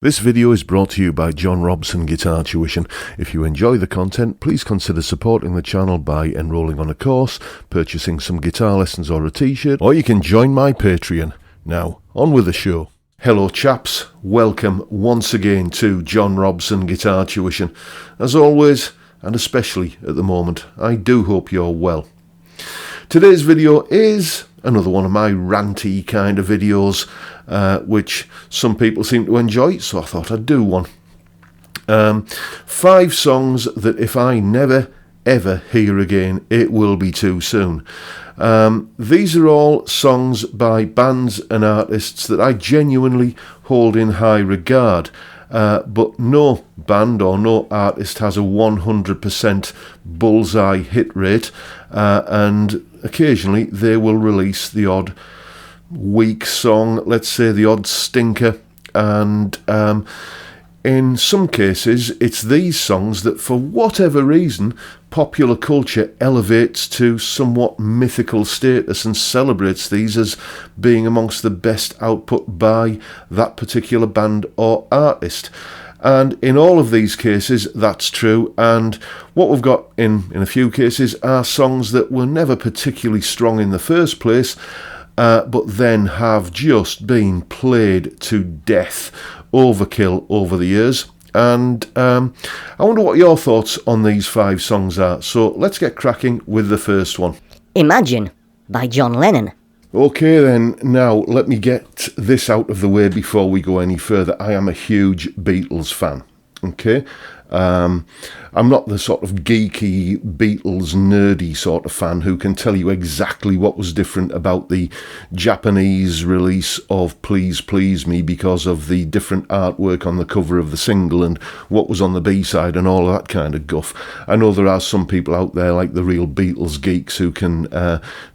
This video is brought to you by John Robson Guitar Tuition. If you enjoy the content, please consider supporting the channel by enrolling on a course, purchasing some guitar lessons or a t-shirt, or you can join my Patreon. Now, on with the show. Hello chaps, welcome once again to John Robson Guitar Tuition. As always, and especially at the moment, I do hope you're well. Today's video is another one of my ranty kind of videos, which some people seem to enjoy, so I thought I'd do one. 5 songs that if I never ever hear again, it will be too soon. These are all songs by bands and artists that I genuinely hold in high regard, but no band or no artist has a 100% bullseye hit rate, and occasionally they will release the odd weak song, let's say the odd stinker, and in some cases it's these songs that for whatever reason popular culture elevates to somewhat mythical status and celebrates these as being amongst the best output by that particular band or artist. And in all of these cases, that's true. And what we've got in a few cases are songs that were never particularly strong in the first place, but then have just been played to death, overkill over the years. And I wonder what your thoughts on these 5 songs are. So let's get cracking with the first one. Imagine by John Lennon. Okay then, now let me get this out of the way before we go any further. I am a huge Beatles fan, okay? I'm not the sort of geeky Beatles nerdy sort of fan who can tell you exactly what was different about the Japanese release of Please Please Me because of the different artwork on the cover of the single and what was on the B-side and all of that kind of guff. I know there are some people out there like the real Beatles geeks who can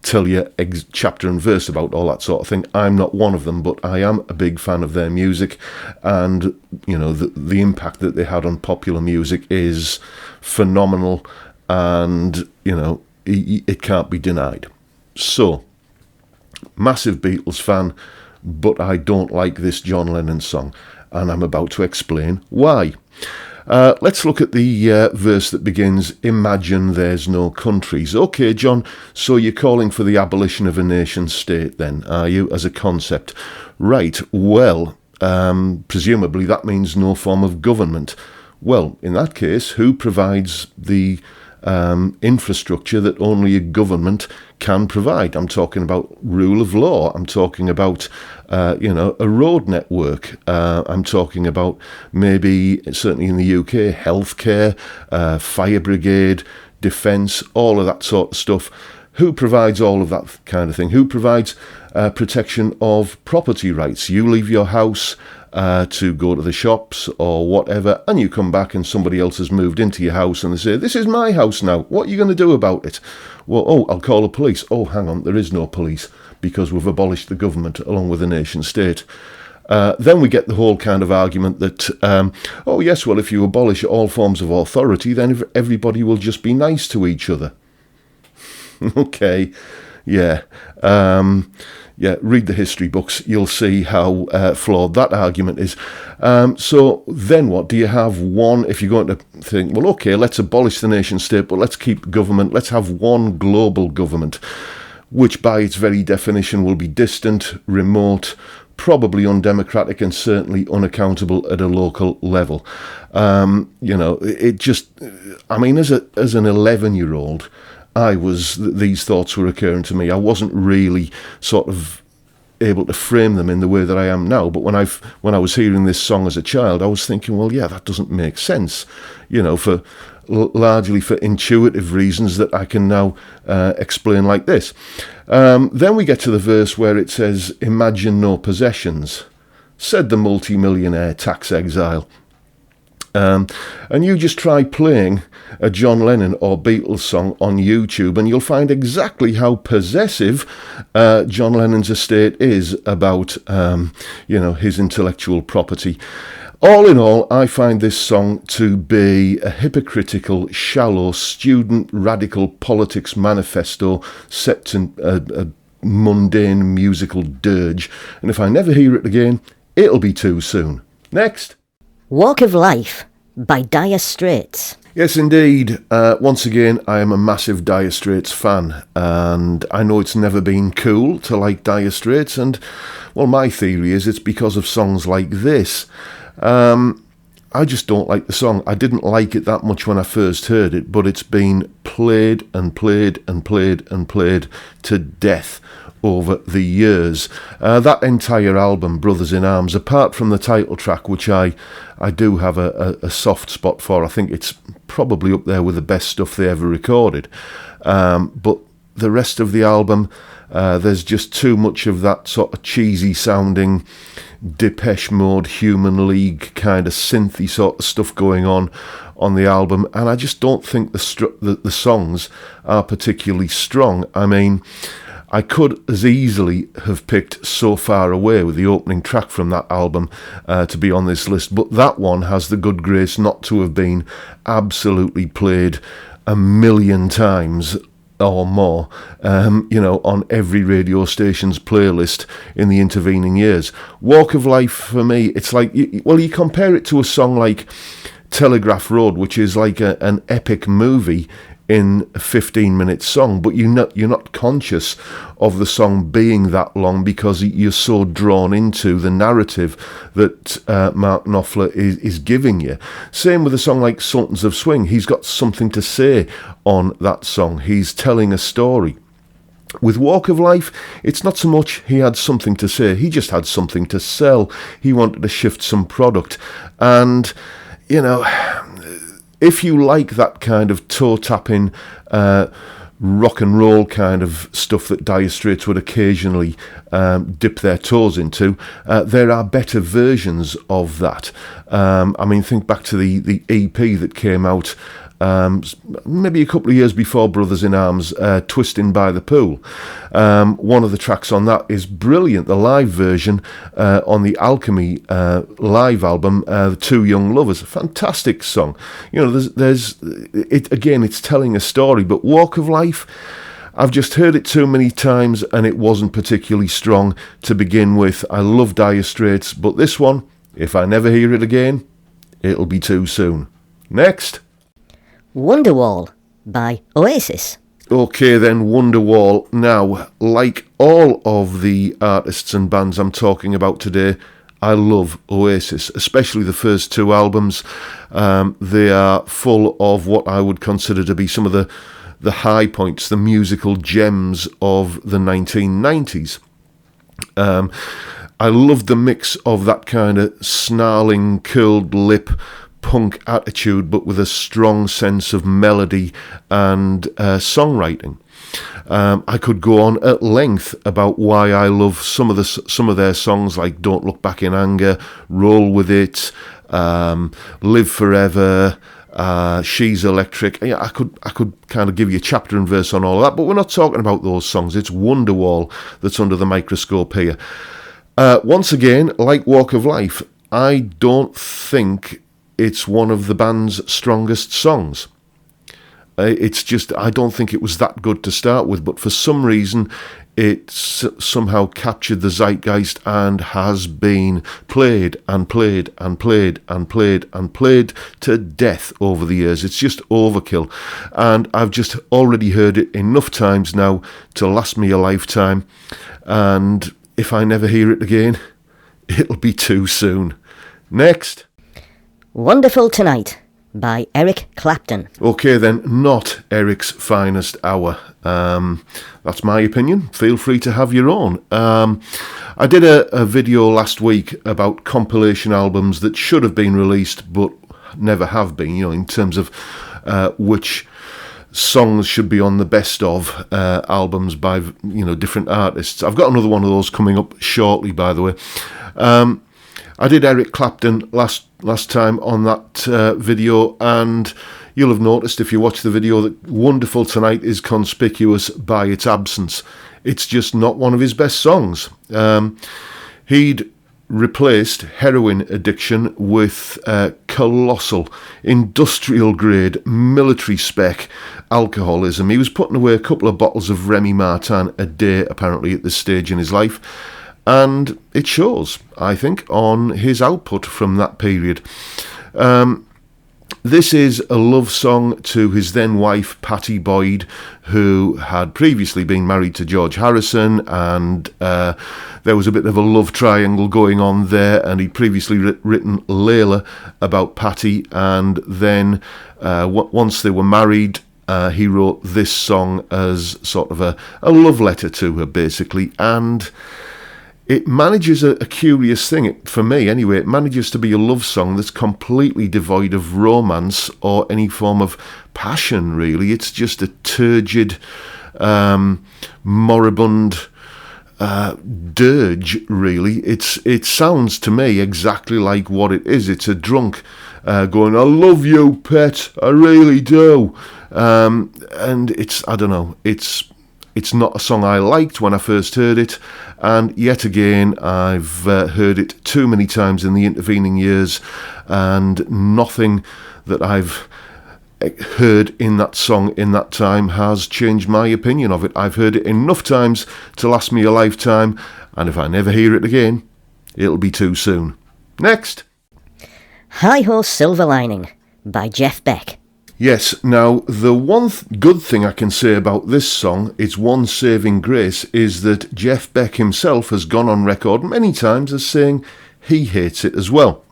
tell you chapter and verse about all that sort of thing. I'm not one of them, but I am a big fan of their music, and you know the impact that they had on popular music is phenomenal, and you know it can't be denied. So, massive Beatles fan, but I don't like this John Lennon song, and I'm about to explain why. Let's look at the verse that begins, "Imagine there's no countries." Okay, John, so you're calling for the abolition of a nation state then, are you, as a concept? Right, well, presumably that means no form of government. Well, in that case, who provides the infrastructure that only a government can provide? I'm talking about rule of law. I'm talking about, a road network. I'm talking about maybe, certainly in the UK, healthcare, fire brigade, defence, all of that sort of stuff. Who provides all of that kind of thing? Who provides protection of property rights? You leave your house to go to the shops or whatever, and you come back and somebody else has moved into your house and they say, "This is my house now, what are you going to do about it?" Well, I'll call the police. Oh, hang on, there is no police because we've abolished the government along with the nation state. Then we get the whole kind of argument that, oh yes, well, if you abolish all forms of authority, then everybody will just be nice to each other. Okay, yeah. Read the history books. You'll see how flawed that argument is. So then what? Do you have one, if you're going to think, well, okay, let's abolish the nation state, but let's keep government, let's have one global government, which by its very definition will be distant, remote, probably undemocratic, and certainly unaccountable at a local level. It just, I mean, as an 11-year-old, these thoughts were occurring to me. I wasn't really sort of able to frame them in the way that I am now. But when I was hearing this song as a child, I was thinking, well, yeah, that doesn't make sense. Largely for intuitive reasons that I can now explain like this. Then we get to the verse where it says, "Imagine no possessions," said the multi-millionaire tax exile. And you just try playing a John Lennon or Beatles song on YouTube and you'll find exactly how possessive John Lennon's estate is about, his intellectual property. All in all, I find this song to be a hypocritical, shallow, student radical politics manifesto set to a mundane musical dirge. And if I never hear it again, it'll be too soon. Next. Walk of Life by Dire Straits. Yes, indeed. Once again, I am a massive Dire Straits fan, and I know it's never been cool to like Dire Straits, and, well, my theory is it's because of songs like this. I just don't like the song. I didn't like it that much when I first heard it, but it's been played and played and played and played to death over the years. That entire album, Brothers in Arms, apart from the title track, which I do have a soft spot for. I think it's probably up there with the best stuff they ever recorded. But the rest of the album, there's just too much of that sort of cheesy sounding Depeche Mode, Human League kind of synthy sort of stuff going on the album, and I just don't think the songs are particularly strong. I mean, I could as easily have picked So Far Away with the opening track from that album to be on this list, but that one has the good grace not to have been absolutely played 1,000,000 times or more, on every radio station's playlist in the intervening years. Walk of Life, for me, it's like, you compare it to a song like Telegraph Road, which is like an epic movie in a 15-minute song, but you're not conscious of the song being that long because you're so drawn into the narrative that Mark Knopfler is giving you. Same with a song like Sultans of Swing. He's got something to say on that song. He's telling a story. With Walk of Life, it's not so much he had something to say, he just had something to sell. He wanted to shift some product. And, if you like that kind of toe-tapping, rock and roll kind of stuff that Dire Straits would occasionally dip their toes into, there are better versions of that. Think back to the EP that came out maybe a couple of years before Brothers in Arms, Twisting by the Pool. One of the tracks on that is brilliant, the live version on the Alchemy live album, The Two Young Lovers. A fantastic song. It's telling a story, but Walk of Life, I've just heard it too many times and it wasn't particularly strong to begin with. I love Dire Straits, but this one, if I never hear it again, it'll be too soon. Next. Wonderwall by Oasis. Okay then, Wonderwall. Now, like all of the artists and bands I'm talking about today, I love Oasis, especially the first two albums. They are full of what I would consider to be some of the high points, the musical gems of the 1990s. I love the mix of that kind of snarling, curled lip, punk attitude, but with a strong sense of melody and songwriting. I could go on at length about why I love some of their songs, like Don't Look Back in Anger, Roll With It, Live Forever, She's Electric. Yeah, I could kind of give you a chapter and verse on all of that, but we're not talking about those songs. It's Wonderwall that's under the microscope here. Once again, like Walk of Life, I don't think it's one of the band's strongest songs. It's just, I don't think it was that good to start with, but for some reason it somehow captured the zeitgeist and has been played and played and played and played and played to death over the years. It's just overkill, and I've just already heard it enough times now to last me a lifetime, and if I never hear it again, it'll be too soon. Next. Wonderful Tonight by Eric Clapton. Okay then, not Eric's finest hour. That's my opinion. Feel free to have your own. I did a video last week about compilation albums that should have been released but never have been, in terms of which songs should be on the best of albums by different artists. I've got another one of those coming up shortly, by the way. I did Eric Clapton last time on that video, and you'll have noticed if you watch the video that Wonderful Tonight is conspicuous by its absence. It's just not one of his best songs. He'd replaced heroin addiction with colossal, industrial-grade, military-spec alcoholism. He was putting away a couple of bottles of Remy Martin a day, apparently, at this stage in his life. and it shows, I think, on his output from that period. This is a love song to his then wife, Pattie Boyd, who had previously been married to George Harrison, and there was a bit of a love triangle going on there, and he'd previously written Layla about Pattie, and then once they were married, he wrote this song as sort of a love letter to her, basically, and it manages a curious thing, for me anyway. It manages to be a love song that's completely devoid of romance or any form of passion, really. It's just a turgid, moribund dirge, really. It sounds to me exactly like what it is. It's a drunk going, "I love you, pet, I really do." And I don't know, it's not a song I liked when I first heard it, and yet again I've heard it too many times in the intervening years, and nothing that I've heard in that song in that time has changed my opinion of it. I've heard it enough times to last me a lifetime, and if I never hear it again, it'll be too soon. Next. Hi-Ho Silver Lining by Jeff Beck. Yes, now the one good thing I can say about this song, its one saving grace, is that Jeff Beck himself has gone on record many times as saying he hates it as well.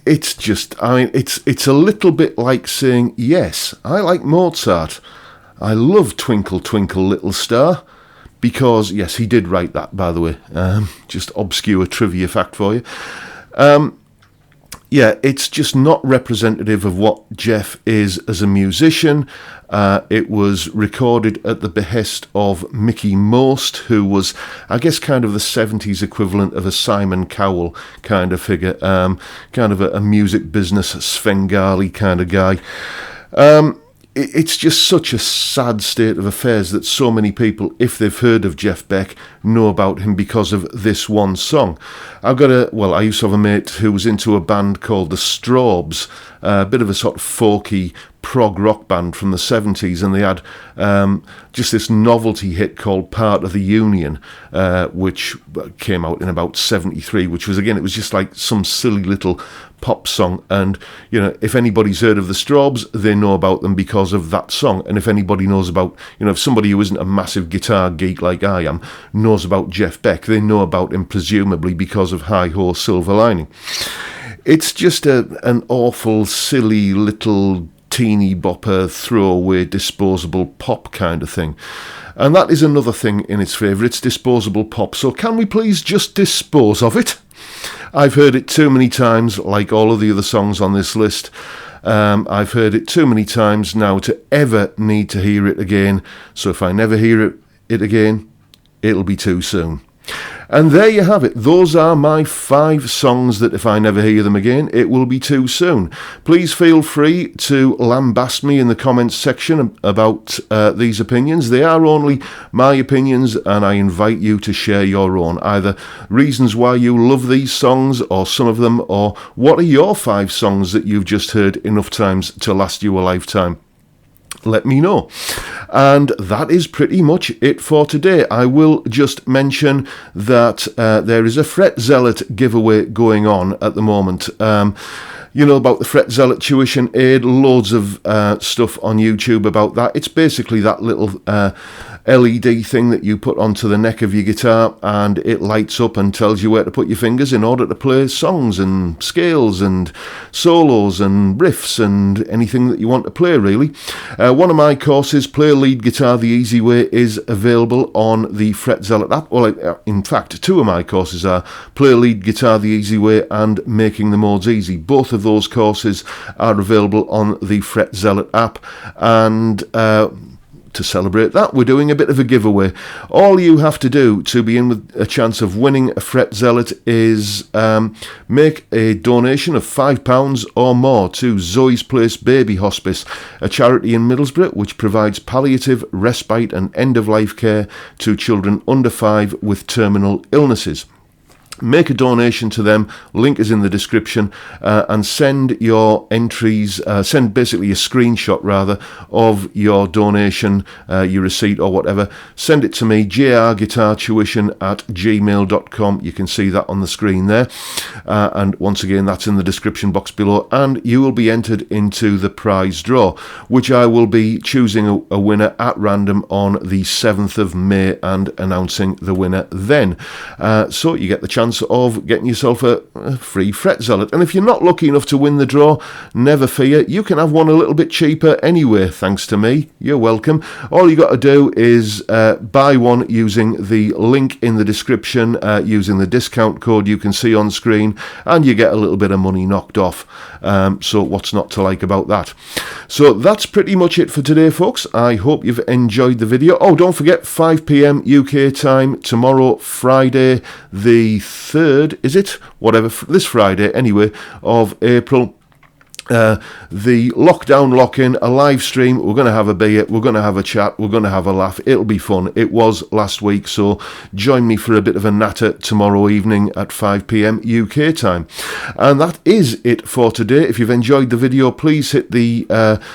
It's just, it's a little bit like saying, yes, I like Mozart. I love Twinkle Twinkle Little Star, because, yes, he did write that, by the way. Just obscure trivia fact for you. Yeah, it's just not representative of what Jeff is as a musician. It was recorded at the behest of Mickey Most, who was, I guess, kind of the 70s equivalent of a Simon Cowell kind of figure, kind of a music business Svengali kind of guy. It's just such a sad state of affairs that so many people, if they've heard of Jeff Beck, know about him because of this one song. I used to have a mate who was into a band called the Straits, a bit of a sort of folky prog rock band from the 70s, and they had just this novelty hit called Part of the Union, which came out in about 73, which was, again, it was just like some silly little pop song, and if anybody's heard of the Straits, they know about them because of that song. And if anybody knows about, if somebody who isn't a massive guitar geek like I am knows about Jeff Beck, they know about him presumably because of Hi-Ho Silver Lining. It's just an awful, silly little teeny bopper, throwaway, disposable pop kind of thing. And that is another thing in its favour. It's disposable pop. So can we please just dispose of it? I've heard it too many times, like all of the other songs on this list. I've heard it too many times now to ever need to hear it again. So if I never hear it again, it'll be too soon. And there you have it. Those are my 5 songs that if I never hear them again, it will be too soon. Please feel free to lambast me in the comments section about these opinions. They are only my opinions, and I invite you to share your own. Either reasons why you love these songs, or some of them, or what are your 5 songs that you've just heard enough times to last you a lifetime. Let me know. And that is pretty much it for today. I will just mention that there is a Fret Zealot giveaway going on at the moment. About the Fret Zealot Tuition Aid, loads of stuff on YouTube about that. It's basically that little LED thing that you put onto the neck of your guitar, and it lights up and tells you where to put your fingers in order to play songs and scales and solos and riffs and anything that you want to play, really. One of my courses, Play Lead Guitar the Easy Way, is available on the Fret Zealot app. Well, in fact, 2 of my courses are Play Lead Guitar the Easy Way and Making the Modes Easy. Both of those courses are available on the Fret Zealot app, and to celebrate that, we're doing a bit of a giveaway. All you have to do to be in with a chance of winning a Fret Zealot is make a donation of £5 or more to Zoe's Place Baby Hospice, a charity in Middlesbrough which provides palliative, respite and end-of-life care to children under 5 with terminal illnesses. Make a donation to them, link is in the description, and send your entries, send basically a screenshot rather of your donation, your receipt or whatever. Send it to me, jrguitartuition@gmail.com. You can see that on the screen there, and once again that's in the description box below, and you will be entered into the prize draw, which I will be choosing a winner at random on the 7th of May and announcing the winner then. So you get the chance of getting yourself a free fret zealot. And if you're not lucky enough to win the draw, never fear, you can have one a little bit cheaper anyway, thanks to me. You're welcome. All you got to do is buy one using the link in the description, using the discount code you can see on screen, and you get a little bit of money knocked off. So what's not to like about that? So that's pretty much it for today, folks. I hope you've enjoyed the video. Oh, don't forget, 5 p.m. UK time tomorrow, Friday the 3rd, is it? Whatever, this Friday anyway, of April. The lockdown lock-in, a live stream. We're going to have a beer, we're going to have a chat, we're going to have a laugh. It'll be fun. It was last week, so join me for a bit of a natter tomorrow evening at 5 p.m. UK time. And that is it for today. If you've enjoyed the video, please hit the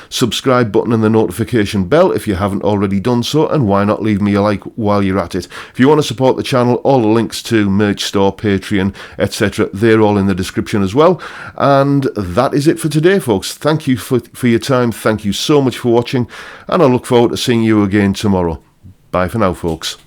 subscribe button and the notification bell if you haven't already done so, and why not leave me a like while you're at it. If you want to support the channel, all the links to merch store, Patreon, etc., they're all in the description as well. And that is it for today, folks. Thank you for your time. Thank you so much for watching, and I look forward to seeing you again tomorrow. Bye for now, folks.